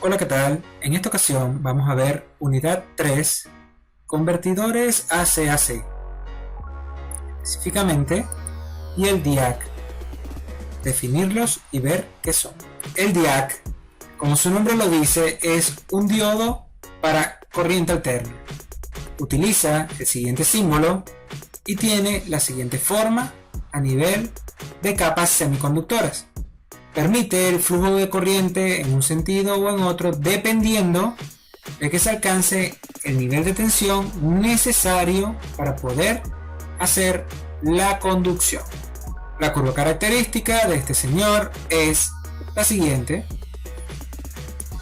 Hola, ¿qué tal? En esta ocasión vamos a ver unidad 3, convertidores AC-AC, específicamente, y el DIAC, definirlos y ver qué son. El DIAC, como su nombre lo dice, es un diodo para corriente alterna. Utiliza el siguiente símbolo y tiene la siguiente forma a nivel de capas semiconductoras. Permite el flujo de corriente en un sentido o en otro dependiendo de que se alcance el nivel de tensión necesario para poder hacer la conducción. La curva característica de este señor es la siguiente.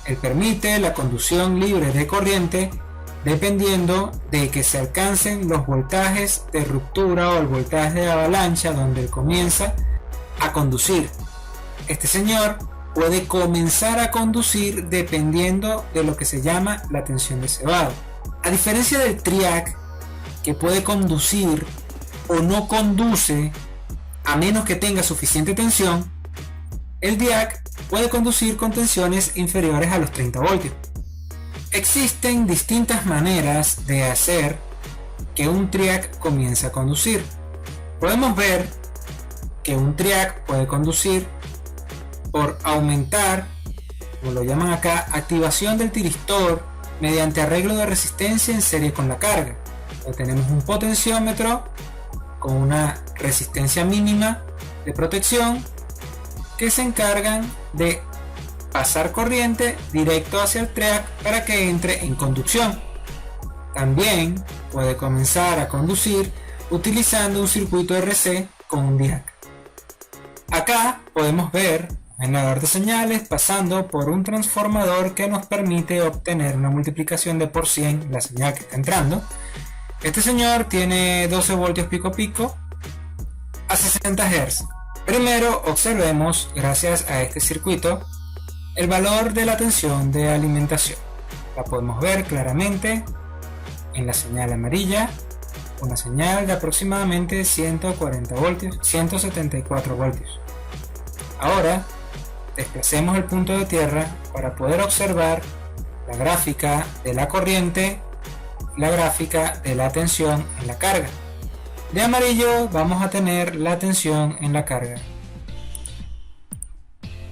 Él permite la conducción libre de corriente dependiendo de que se alcancen los voltajes de ruptura o el voltaje de avalancha donde él comienza a conducir. Este señor puede comenzar a conducir dependiendo de lo que se llama la tensión de cebado. A diferencia del TRIAC, que puede conducir o no conduce a menos que tenga suficiente tensión, el DIAC puede conducir con tensiones inferiores a los 30 voltios. Existen distintas maneras de hacer que un TRIAC comience a conducir. Podemos ver que un TRIAC puede conducir por aumentar, como lo llaman acá, activación del tiristor mediante arreglo de resistencia en serie con la carga. Tenemos un potenciómetro con una resistencia mínima de protección que se encargan de pasar corriente directo hacia el TRIAC para que entre en conducción. También puede comenzar a conducir utilizando un circuito RC con un DIAC. Acá podemos ver un generador de señales pasando por un transformador que nos permite obtener una multiplicación de por 100 la señal que está entrando. Este señor tiene 12 voltios pico pico a 60 Hz. Primero observemos, gracias a este circuito, el valor de la tensión de alimentación. La podemos ver claramente en la señal amarilla, una señal de aproximadamente 140 voltios, 174 voltios. Ahora desplacemos el punto de tierra para poder observar la gráfica de la corriente y la gráfica de la tensión en la carga. De amarillo vamos a tener la tensión en la carga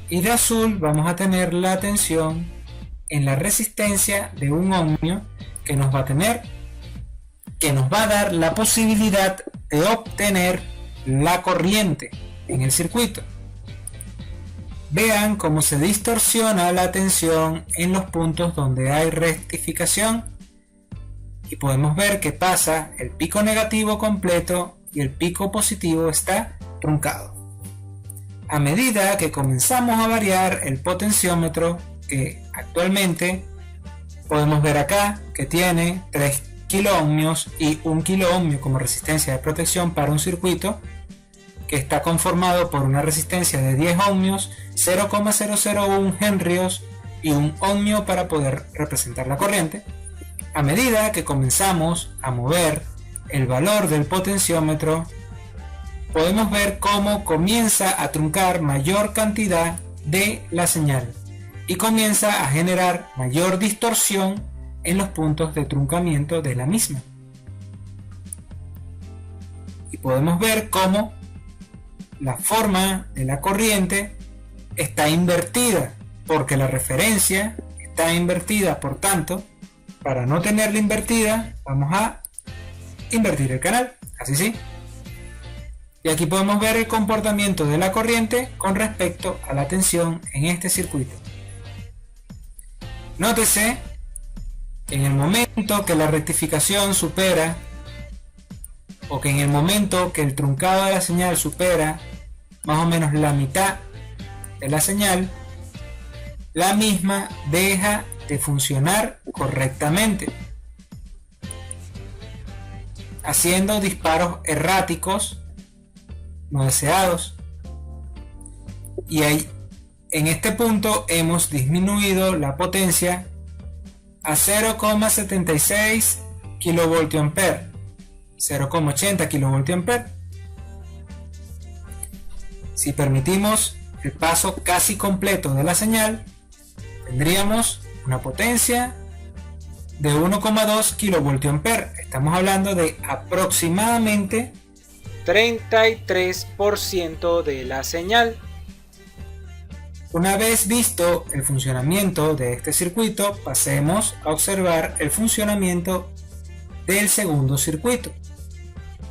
y de azul vamos a tener la tensión en la resistencia de un ohmio que nos va a dar la posibilidad de obtener la corriente en el circuito. Vean cómo se distorsiona la tensión en los puntos donde hay rectificación y podemos ver que pasa el pico negativo completo y el pico positivo está truncado. A medida que comenzamos a variar el potenciómetro, que actualmente podemos ver acá que tiene 3 kiloohmios y 1 kiloohmio como resistencia de protección para un circuito que está conformado por una resistencia de 10 ohmios, 0,001 henrios y un ohmio para poder representar la corriente. A medida que comenzamos a mover el valor del potenciómetro, podemos ver cómo comienza a truncar mayor cantidad de la señal y comienza a generar mayor distorsión en los puntos de truncamiento de la misma. Y podemos ver cómo la forma de la corriente está invertida porque la referencia está invertida. Por tanto, para no tenerla invertida vamos a invertir el canal, así sí. Y aquí podemos ver el comportamiento de la corriente con respecto a la tensión en este circuito. Nótese que en el momento que la rectificación supera, o que en el momento que el truncado de la señal supera más o menos la mitad de la señal, la misma deja de funcionar correctamente, haciendo disparos erráticos no deseados. Y ahí, en este punto hemos disminuido la potencia a 0,76 kVA, 0,80 kVA. Si permitimos el paso casi completo de la señal, Tendríamos una potencia de 1,2 kVA. Estamos hablando de aproximadamente 33% de la señal. Una vez visto el funcionamiento de este circuito, pasemos a observar el funcionamiento del segundo circuito,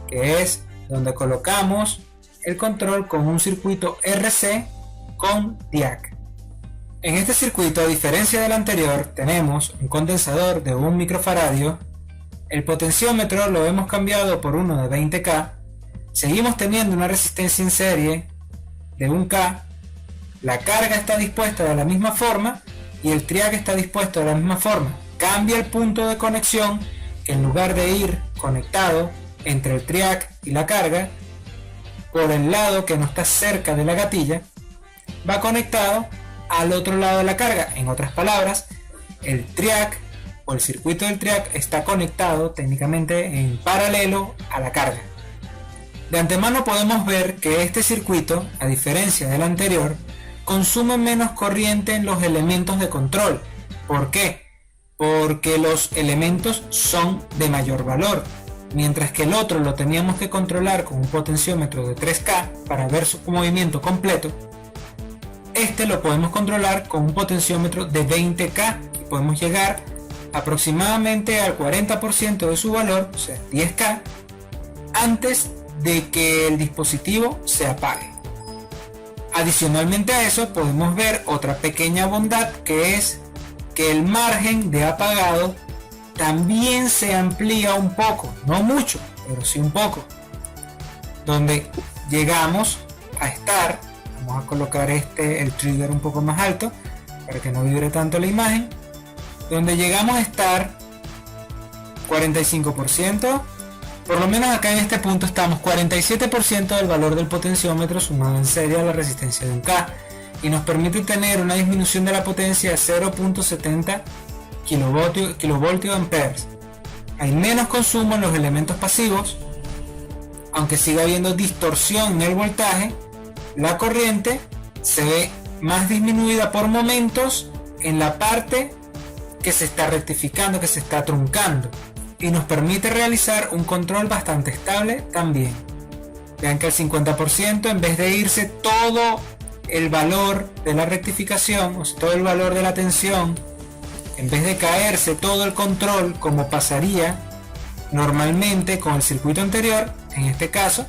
que es donde colocamos el control con un circuito RC con DIAC. En este circuito, a diferencia del anterior, tenemos un condensador de 1 microfaradio, el potenciómetro lo hemos cambiado por uno de 20K, seguimos teniendo una resistencia en serie de 1K, la carga está dispuesta de la misma forma y el triac está dispuesto de la misma forma. Cambia el punto de conexión, que en lugar de ir conectado entre el triac y la carga, por el lado que no está cerca de la gatilla, va conectado al otro lado de la carga. En otras palabras, el triac o el circuito del triac está conectado técnicamente en paralelo a la carga. De antemano podemos ver que este circuito, a diferencia del anterior, consume menos corriente en los elementos de control. ¿Por qué? Porque los elementos son de mayor valor. Mientras que el otro lo teníamos que controlar con un potenciómetro de 3K para ver su movimiento completo, este lo podemos controlar con un potenciómetro de 20K y podemos llegar aproximadamente al 40% de su valor, o sea 10K, antes de que el dispositivo se apague. Adicionalmente a eso podemos ver otra pequeña bondad, que es que el margen de apagado también se amplía un poco, no mucho, pero sí un poco, donde llegamos a estar, vamos a colocar el trigger un poco más alto para que no vibre tanto la imagen, donde llegamos a estar 45%, por lo menos acá en este punto estamos 47% del valor del potenciómetro sumado en serie a la resistencia de 1K, y nos permite tener una disminución de la potencia de 0.70 kVA. Hay menos consumo en los elementos pasivos, aunque siga habiendo distorsión en el voltaje. La corriente se ve más disminuida por momentos en la parte que se está rectificando, que se está truncando, y nos permite realizar un control bastante estable también. Vean que al 50%, en vez de irse todo el valor de la rectificación, o sea, todo el valor de la tensión, en vez de caerse todo el control como pasaría normalmente con el circuito anterior, en este caso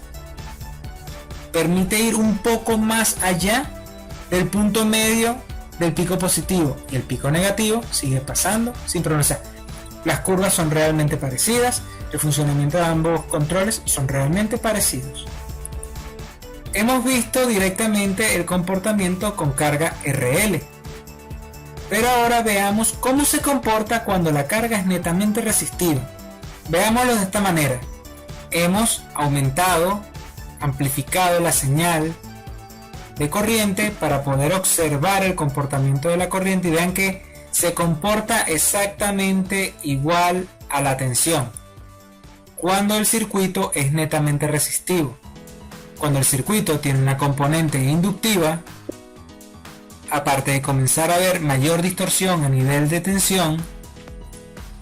permite ir un poco más allá del punto medio del pico positivo, y el pico negativo sigue pasando sin progresar. Las curvas son realmente parecidas, el funcionamiento de ambos controles son realmente parecidos. Hemos visto directamente el comportamiento con carga RL, pero ahora veamos cómo se comporta cuando la carga es netamente resistiva. Veámoslo de esta manera. Hemos amplificado la señal de corriente para poder observar el comportamiento de la corriente, y vean que se comporta exactamente igual a la tensión cuando el circuito es netamente resistivo. Cuando el circuito tiene una componente inductiva, aparte de comenzar a ver mayor distorsión a nivel de tensión,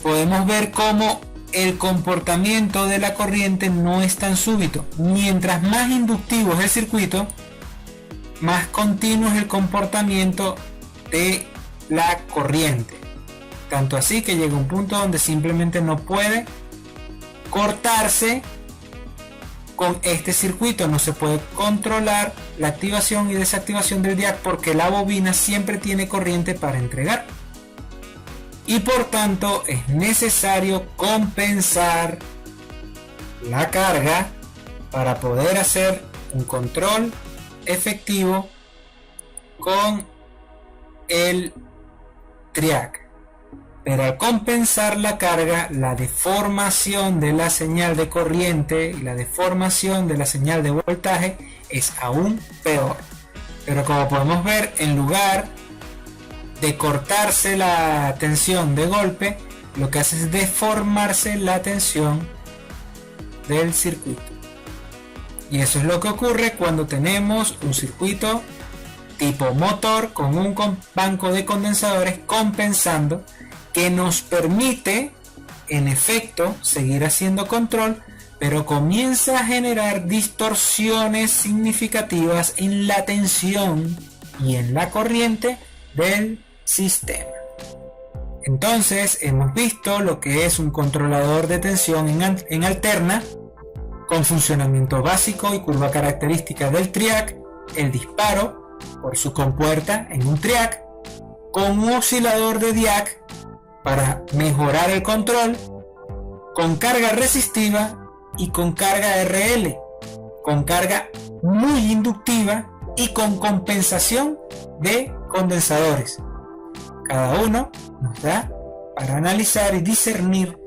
podemos ver cómo el comportamiento de la corriente no es tan súbito. Mientras más inductivo es el circuito, más continuo es el comportamiento de la corriente, tanto así que llega un punto donde simplemente no puede cortarse con este circuito. No se puede controlar la activación y desactivación del DIAC porque la bobina siempre tiene corriente para entregar, y por tanto es necesario compensar la carga para poder hacer un control efectivo con el triac. Pero al compensar la carga, la deformación de la señal de corriente y la deformación de la señal de voltaje es aún peor. Pero como podemos ver, en lugar de cortarse la tensión de golpe, lo que hace es deformarse la tensión del circuito. Y eso es lo que ocurre cuando tenemos un circuito tipo motor con un banco de condensadores compensando que nos permite en efecto seguir haciendo control, pero comienza a generar distorsiones significativas en la tensión y en la corriente del sistema. Entonces hemos visto lo que es un controlador de tensión en alterna con funcionamiento básico y curva característica del triac, el disparo por su compuerta en un triac, con un oscilador de diac para mejorar el control, con carga resistiva y con carga RL, con carga muy inductiva y con compensación de condensadores. Cada uno nos da para analizar y discernir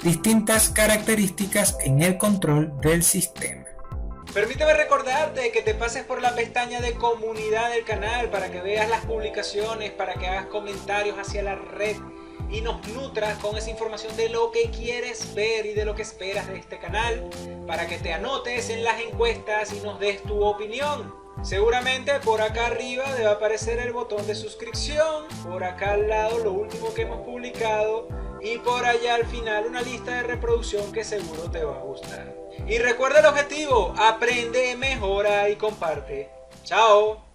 distintas características en el control del sistema. Permíteme recordarte que te pases por la pestaña de comunidad del canal para que veas las publicaciones, para que hagas comentarios hacia la red y nos nutras con esa información de lo que quieres ver y de lo que esperas de este canal, para que te anotes en las encuestas y nos des tu opinión. Seguramente por acá arriba debe aparecer el botón de suscripción, por acá al lado lo último que hemos publicado y por allá al final una lista de reproducción que seguro te va a gustar. Y recuerda el objetivo: aprende, mejora y comparte. ¡Chao!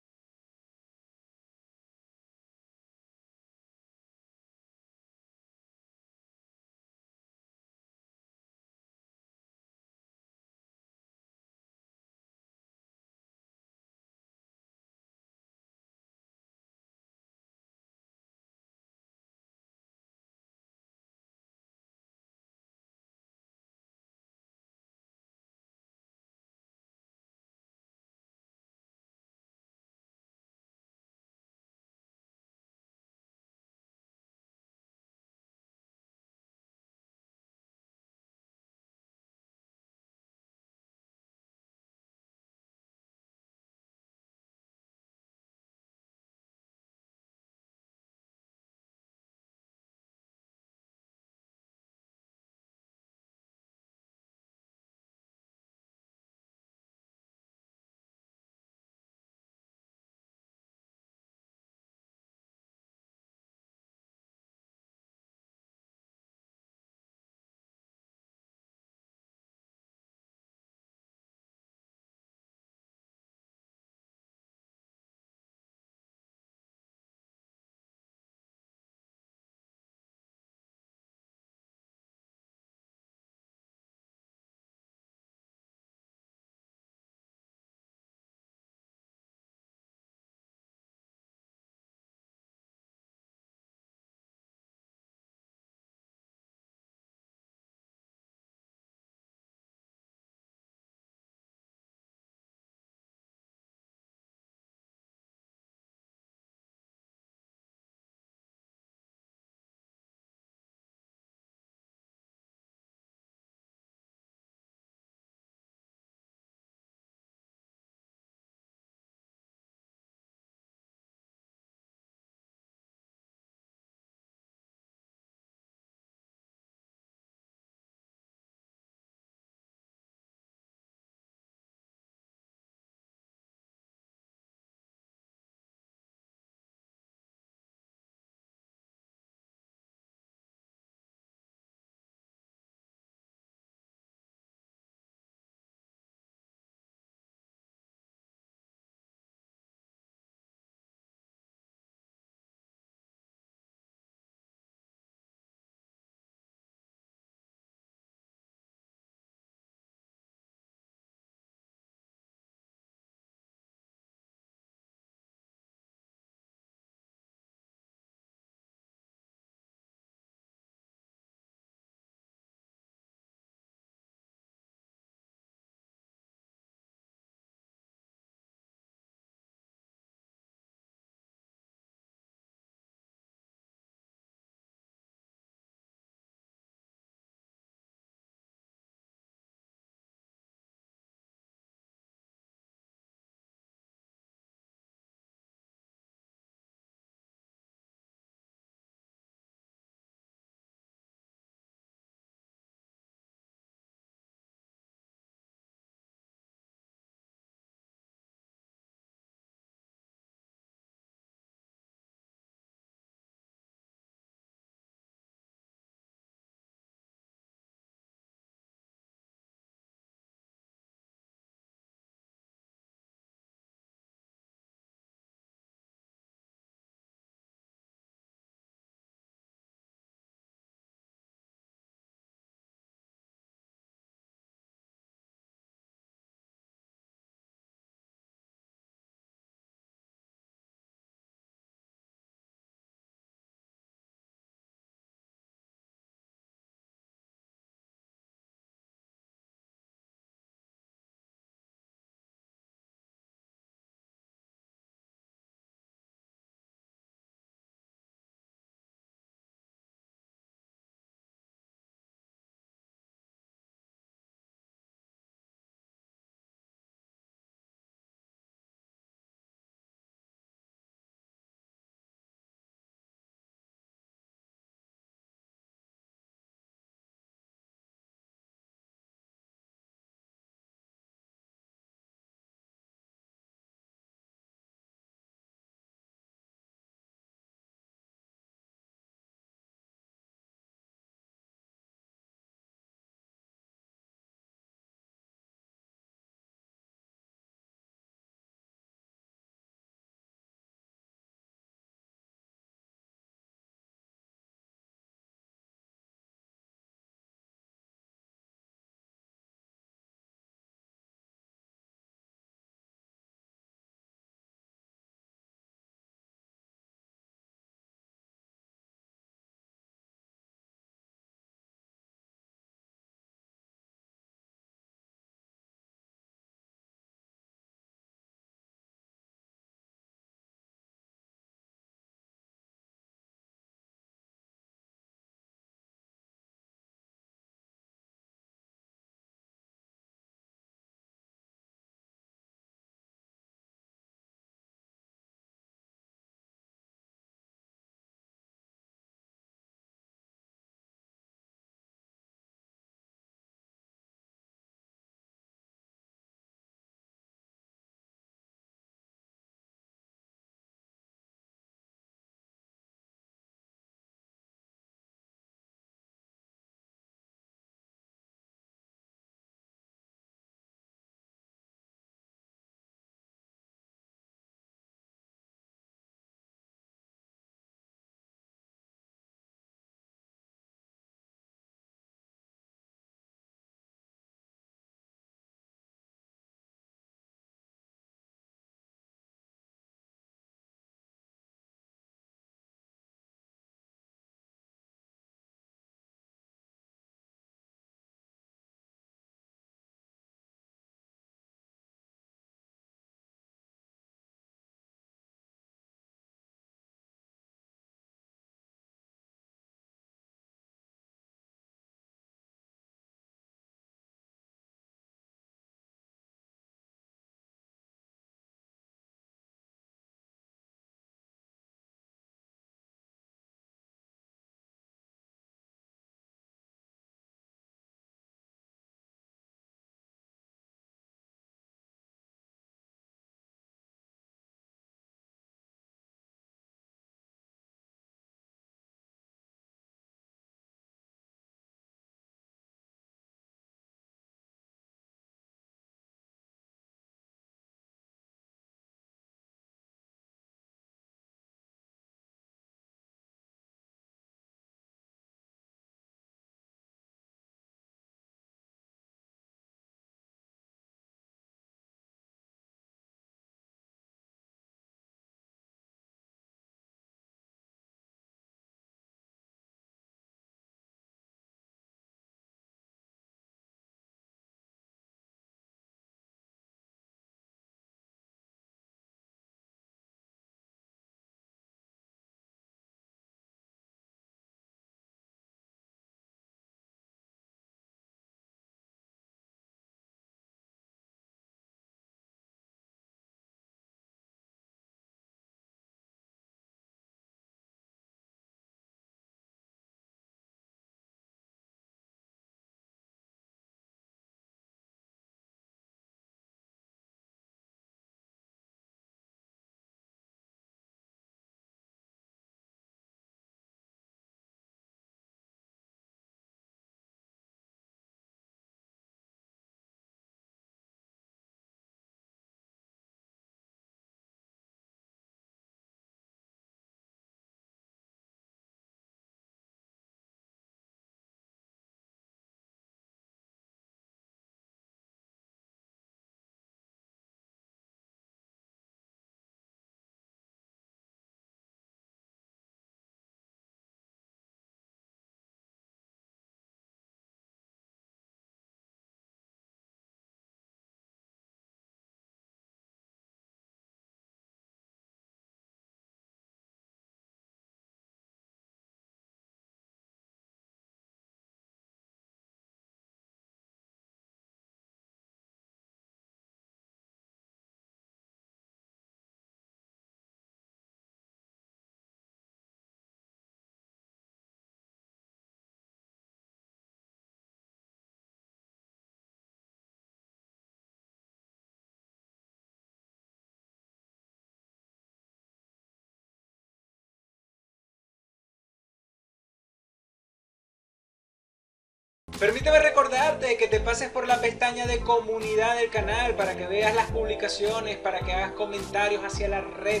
Permíteme recordarte que te pases por la pestaña de comunidad del canal para que veas las publicaciones, para que hagas comentarios hacia la red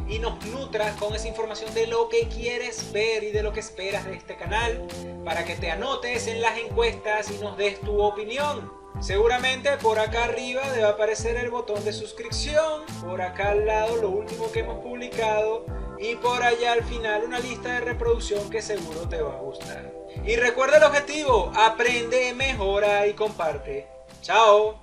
y nos nutras con esa información de lo que quieres ver y de lo que esperas de este canal, para que te anotes en las encuestas y nos des tu opinión. Seguramente por acá arriba debe aparecer el botón de suscripción, por acá al lado lo último que hemos publicado y por allá al final una lista de reproducción que seguro te va a gustar. Y recuerda el objetivo: aprende, mejora y comparte. ¡Chao!